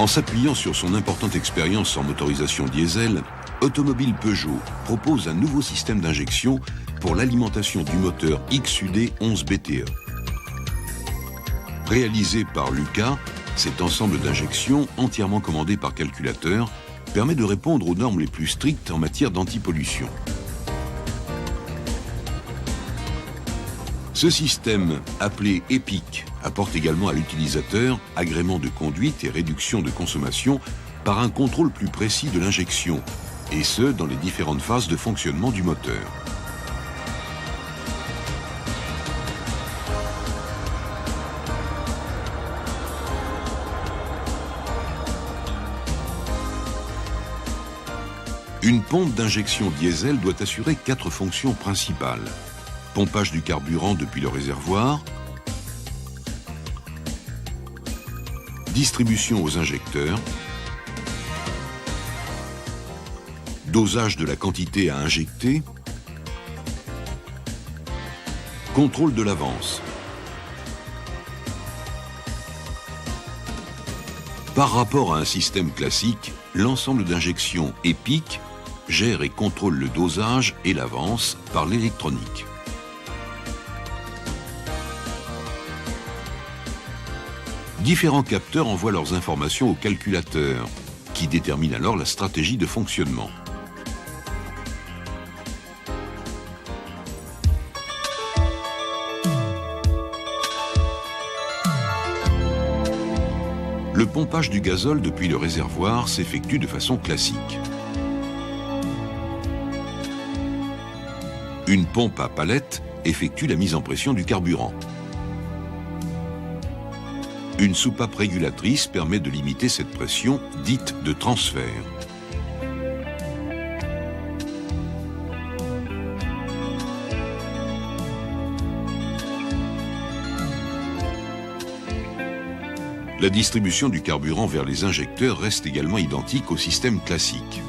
En s'appuyant sur son importante expérience en motorisation diesel, Automobile Peugeot propose un nouveau système d'injection pour l'alimentation du moteur XUD 11 BTE. Réalisé par Lucas, cet ensemble d'injections, entièrement commandé par calculateur, permet de répondre aux normes les plus strictes en matière d'antipollution. Ce système, appelé EPIC, apporte également à l'utilisateur agrément de conduite et réduction de consommation par un contrôle plus précis de l'injection, et ce, dans les différentes phases de fonctionnement du moteur. Une pompe d'injection diesel doit assurer 4 fonctions principales. Pompage du carburant depuis le réservoir, distribution aux injecteurs, dosage de la quantité à injecter, contrôle de l'avance. Par rapport à un système classique, l'ensemble d'injection EPIC gère et contrôle le dosage et l'avance par l'électronique. Différents capteurs envoient leurs informations au calculateur, qui détermine alors la stratégie de fonctionnement. Le pompage du gazole depuis le réservoir s'effectue de façon classique. Une pompe à palette effectue la mise en pression du carburant. Une soupape régulatrice permet de limiter cette pression dite de transfert. La distribution du carburant vers les injecteurs reste également identique au système classique.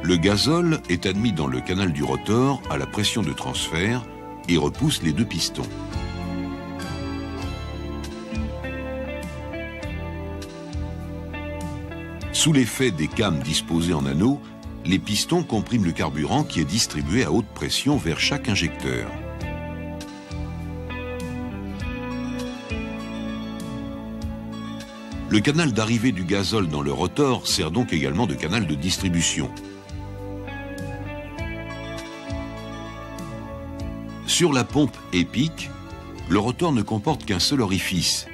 Le gazole est admis dans le canal du rotor à la pression de transfert et repousse les 2 pistons. Sous l'effet des cames disposées en anneau, les pistons compriment le carburant qui est distribué à haute pression vers chaque injecteur. Le canal d'arrivée du gazole dans le rotor sert donc également de canal de distribution. Sur la pompe EPIC, le rotor ne comporte qu'un seul orifice,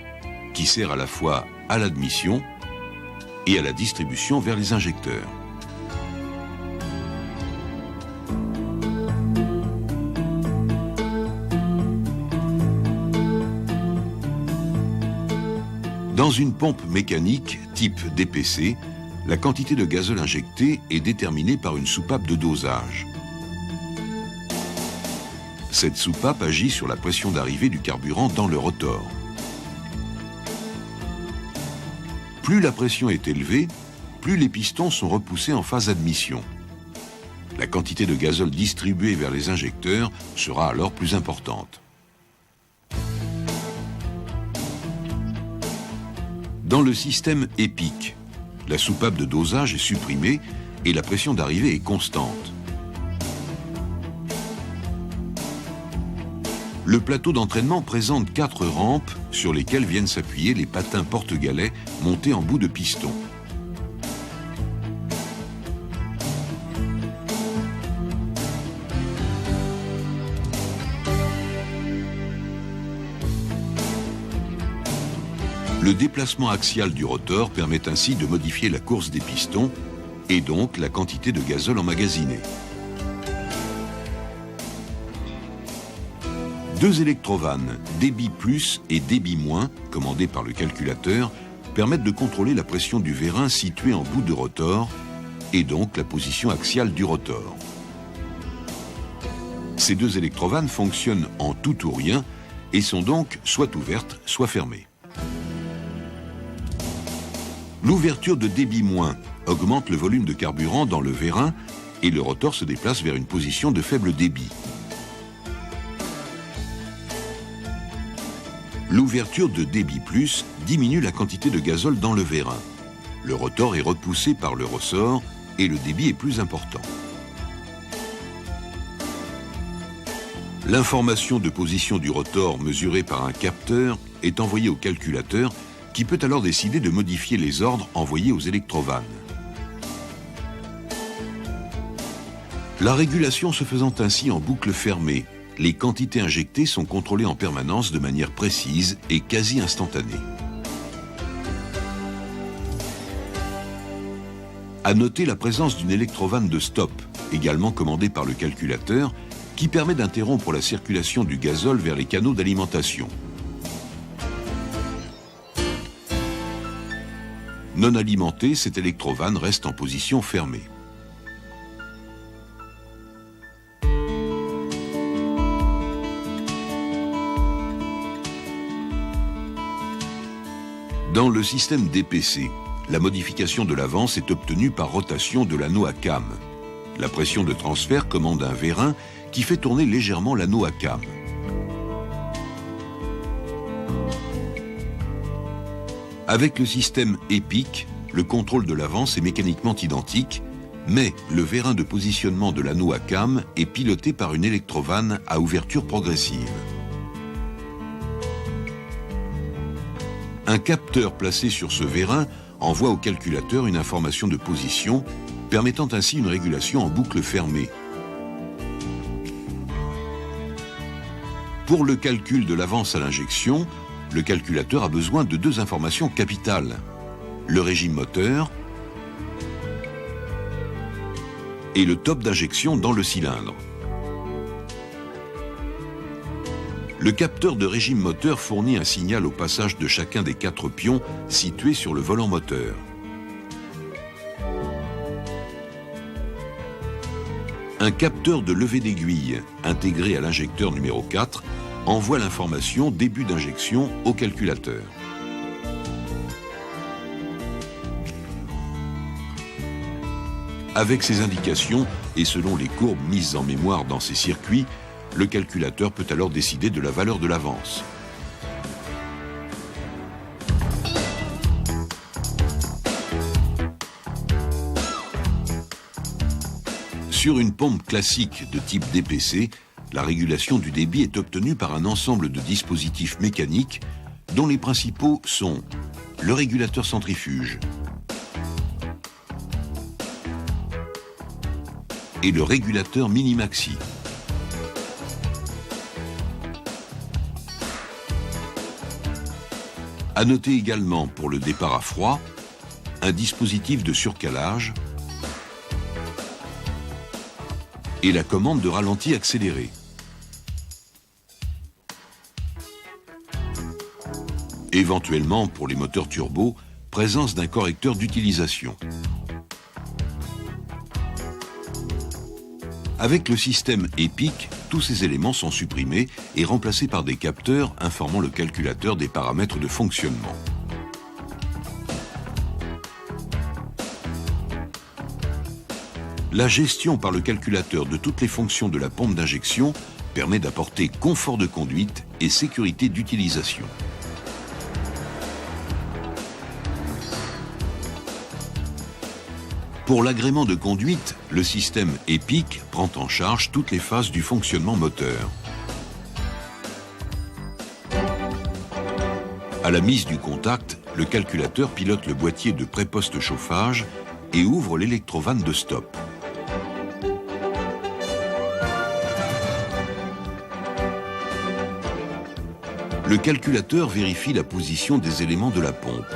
qui sert à la fois à l'admission et à la distribution vers les injecteurs. Dans une pompe mécanique type DPC, la quantité de gazole injectée est déterminée par une soupape de dosage. Cette soupape agit sur la pression d'arrivée du carburant dans le rotor. Plus la pression est élevée, plus les pistons sont repoussés en phase admission. La quantité de gazole distribuée vers les injecteurs sera alors plus importante. Dans le système EPIC, la soupape de dosage est supprimée et la pression d'arrivée est constante. Le plateau d'entraînement présente 4 rampes sur lesquelles viennent s'appuyer les patins porte-galets montés en bout de piston. Le déplacement axial du rotor permet ainsi de modifier la course des pistons et donc la quantité de gazole emmagasinée. 2 électrovannes, débit plus et débit moins, commandés par le calculateur, permettent de contrôler la pression du vérin situé en bout de rotor et donc la position axiale du rotor. Ces 2 électrovannes fonctionnent en tout ou rien et sont donc soit ouvertes, soit fermées. L'ouverture de débit moins augmente le volume de carburant dans le vérin et le rotor se déplace vers une position de faible débit. L'ouverture de débit plus diminue la quantité de gazole dans le vérin. Le rotor est repoussé par le ressort et le débit est plus important. L'information de position du rotor mesurée par un capteur est envoyée au calculateur qui peut alors décider de modifier les ordres envoyés aux électrovannes. La régulation se faisant ainsi en boucle fermée, les quantités injectées sont contrôlées en permanence de manière précise et quasi instantanée. À noter la présence d'une électrovanne de stop, également commandée par le calculateur, qui permet d'interrompre la circulation du gazole vers les canaux d'alimentation. Non alimentée, cette électrovanne reste en position fermée. Dans le système DPC, la modification de l'avance est obtenue par rotation de l'anneau à cam. La pression de transfert commande un vérin qui fait tourner légèrement l'anneau à cam. Avec le système EPIC, le contrôle de l'avance est mécaniquement identique, mais le vérin de positionnement de l'anneau à cam est piloté par une électrovanne à ouverture progressive. Un capteur placé sur ce vérin envoie au calculateur une information de position, permettant ainsi une régulation en boucle fermée. Pour le calcul de l'avance à l'injection, le calculateur a besoin de deux informations capitales: le régime moteur et le top d'injection dans le cylindre. Le capteur de régime moteur fournit un signal au passage de chacun des 4 pions situés sur le volant moteur. Un capteur de levée d'aiguille, intégré à l'injecteur numéro 4, envoie l'information début d'injection au calculateur. Avec ces indications, et selon les courbes mises en mémoire dans ces circuits, le calculateur peut alors décider de la valeur de l'avance. Sur une pompe classique de type DPC, la régulation du débit est obtenue par un ensemble de dispositifs mécaniques dont les principaux sont le régulateur centrifuge et le régulateur mini-maxi. À noter également pour le départ à froid, un dispositif de surcalage et la commande de ralenti accéléré. Éventuellement, pour les moteurs turbo, présence d'un correcteur d'utilisation. Avec le système EPIC, tous ces éléments sont supprimés et remplacés par des capteurs informant le calculateur des paramètres de fonctionnement. La gestion par le calculateur de toutes les fonctions de la pompe d'injection permet d'apporter confort de conduite et sécurité d'utilisation. Pour l'agrément de conduite, le système EPIC prend en charge toutes les phases du fonctionnement moteur. À la mise du contact, le calculateur pilote le boîtier de pré-poste chauffage et ouvre l'électrovanne de stop. Le calculateur vérifie la position des éléments de la pompe.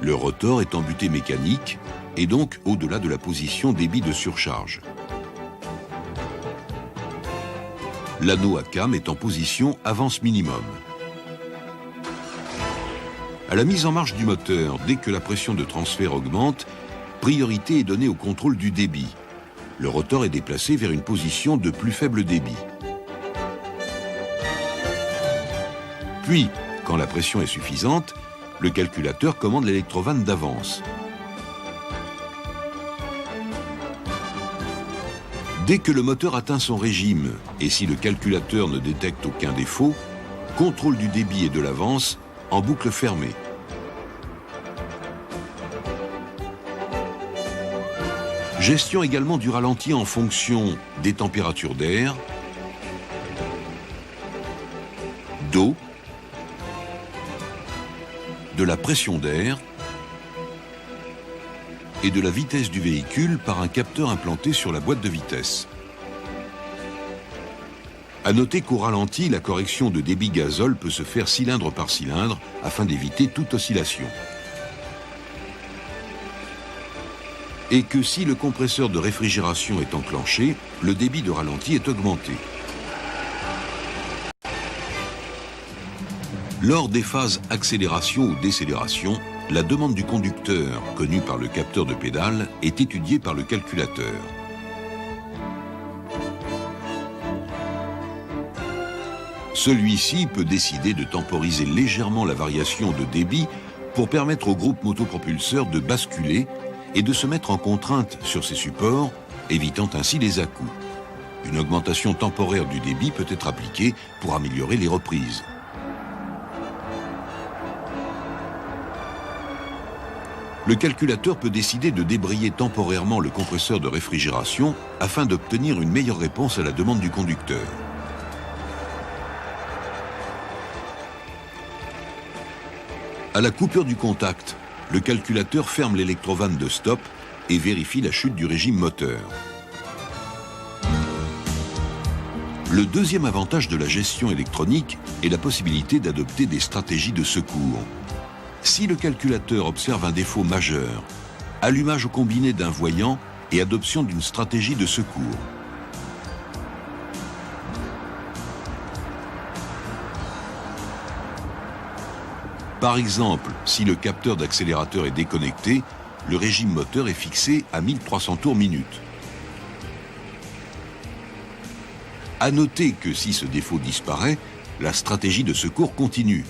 Le rotor est en butée mécanique et donc au-delà de la position débit de surcharge. L'anneau à cam est en position avance minimum. À la mise en marche du moteur, dès que la pression de transfert augmente, priorité est donnée au contrôle du débit. Le rotor est déplacé vers une position de plus faible débit. Puis, quand la pression est suffisante, le calculateur commande l'électrovanne d'avance. Dès que le moteur atteint son régime, et si le calculateur ne détecte aucun défaut, contrôle du débit et de l'avance en boucle fermée. Gestion également du ralenti en fonction des températures d'air, d'eau, de la pression d'air et de la vitesse du véhicule par un capteur implanté sur la boîte de vitesse. À noter qu'au ralenti, la correction de débit gazole peut se faire cylindre par cylindre afin d'éviter toute oscillation. Et que si le compresseur de réfrigération est enclenché, le débit de ralenti est augmenté. Lors des phases accélération ou décélération, la demande du conducteur, connue par le capteur de pédale, est étudiée par le calculateur. Celui-ci peut décider de temporiser légèrement la variation de débit pour permettre au groupe motopropulseur de basculer et de se mettre en contrainte sur ses supports, évitant ainsi les à-coups. Une augmentation temporaire du débit peut être appliquée pour améliorer les reprises. Le calculateur peut décider de débrayer temporairement le compresseur de réfrigération afin d'obtenir une meilleure réponse à la demande du conducteur. À la coupure du contact, le calculateur ferme l'électrovanne de stop et vérifie la chute du régime moteur. Le deuxième avantage de la gestion électronique est la possibilité d'adopter des stratégies de secours. Si le calculateur observe un défaut majeur, allumage au combiné d'un voyant et adoption d'une stratégie de secours. Par exemple, si le capteur d'accélérateur est déconnecté, le régime moteur est fixé à 1300 tours minute. À noter que si ce défaut disparaît, la stratégie de secours continue.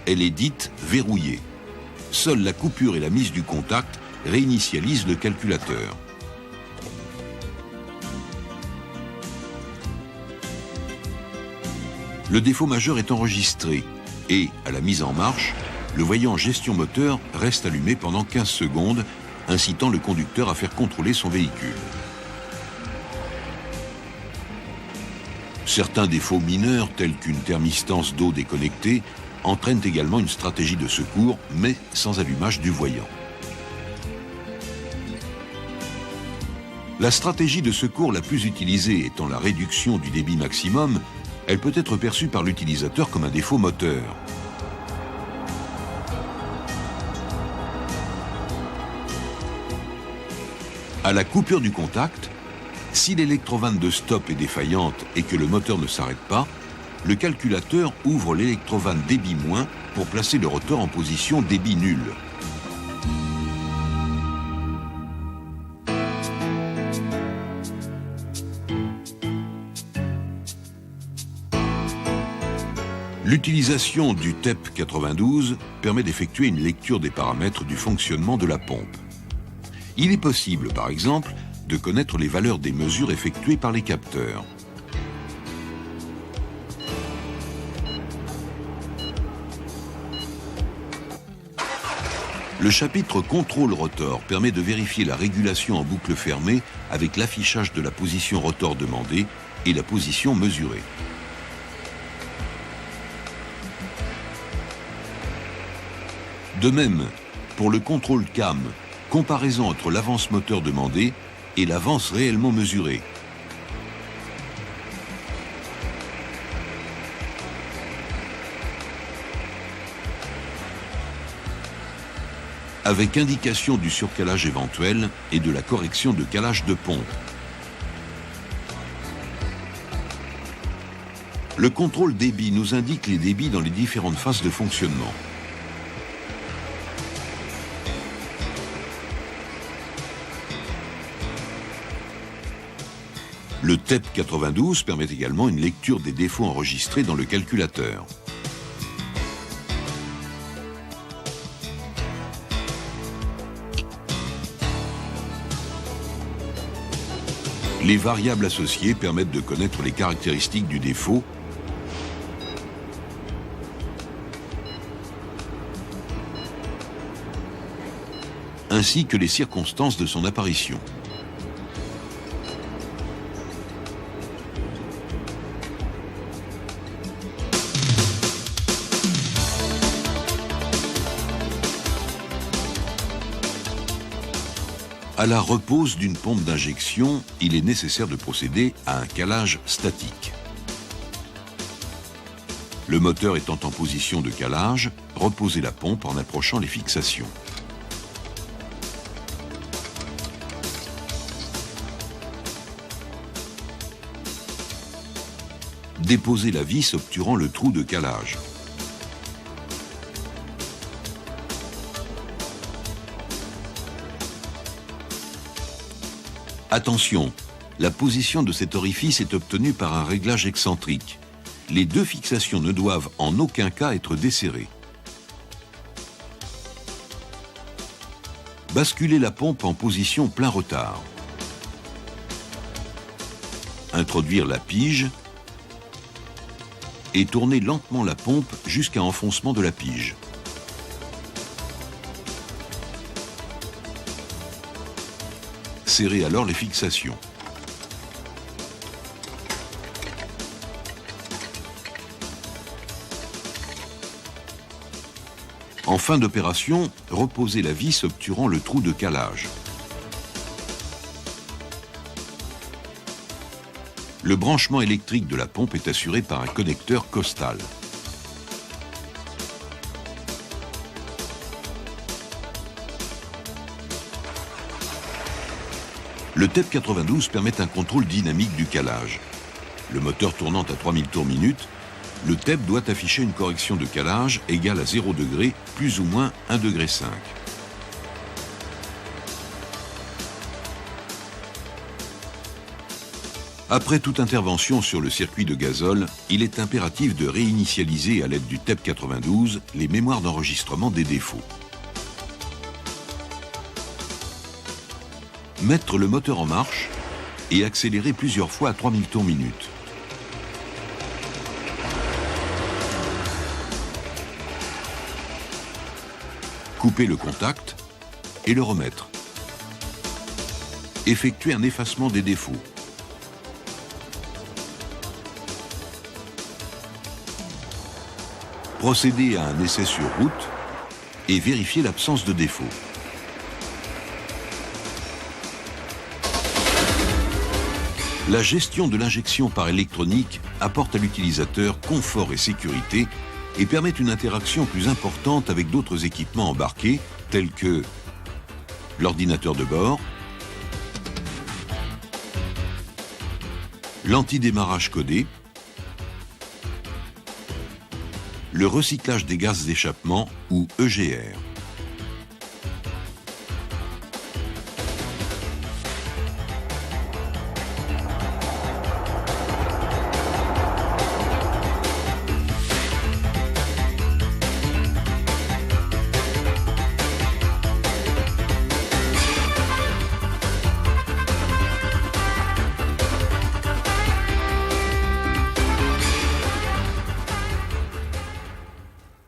Elle est dite verrouillée. Seule la coupure et la mise du contact réinitialisent le calculateur. Le défaut majeur est enregistré et, à la mise en marche, le voyant gestion moteur reste allumé pendant 15 secondes, incitant le conducteur à faire contrôler son véhicule. Certains défauts mineurs, tels qu'une thermistance d'eau déconnectée, entraînent également une stratégie de secours, mais sans allumage du voyant. La stratégie de secours la plus utilisée étant la réduction du débit maximum, elle peut être perçue par l'utilisateur comme un défaut moteur. À la coupure du contact, si l'électrovanne de stop est défaillante et que le moteur ne s'arrête pas, le calculateur ouvre l'électrovanne débit moins pour placer le rotor en position débit nul. L'utilisation du TEP 92 permet d'effectuer une lecture des paramètres du fonctionnement de la pompe. Il est possible, par exemple, de connaître les valeurs des mesures effectuées par les capteurs. Le chapitre Contrôle rotor permet de vérifier la régulation en boucle fermée avec l'affichage de la position rotor demandée et la position mesurée. De même, pour le contrôle cam, comparaison entre l'avance moteur demandée et l'avance réellement mesurée. Avec indication du surcalage éventuel et de la correction de calage de pompe. Le contrôle débit nous indique les débits dans les différentes phases de fonctionnement. Le TEP 92 permet également une lecture des défauts enregistrés dans le calculateur. Les variables associées permettent de connaître les caractéristiques du défaut ainsi que les circonstances de son apparition. À la repose d'une pompe d'injection, il est nécessaire de procéder à un calage statique. Le moteur étant en position de calage, reposez la pompe en approchant les fixations. Déposez la vis obturant le trou de calage. Attention, la position de cet orifice est obtenue par un réglage excentrique. Les deux fixations ne doivent en aucun cas être desserrées. Basculez la pompe en position plein retard. Introduire la pige et tournez lentement la pompe jusqu'à enfoncement de la pige. Serrez alors les fixations. En fin d'opération, reposez la vis obturant le trou de calage. Le branchement électrique de la pompe est assuré par un connecteur costal. Le TEP 92 permet un contrôle dynamique du calage. Le moteur tournant à 3000 tours minute, le TEP doit afficher une correction de calage égale à 0 degré, plus ou moins 1,5 degré. Après toute intervention sur le circuit de gazole, il est impératif de réinitialiser à l'aide du TEP 92 les mémoires d'enregistrement des défauts. Mettre le moteur en marche et accélérer plusieurs fois à 3000 tours minute. Couper le contact et le remettre. Effectuer un effacement des défauts. Procéder à un essai sur route et vérifier l'absence de défaut. La gestion de l'injection par électronique apporte à l'utilisateur confort et sécurité et permet une interaction plus importante avec d'autres équipements embarqués, tels que l'ordinateur de bord, l'antidémarrage codé, le recyclage des gaz d'échappement ou EGR.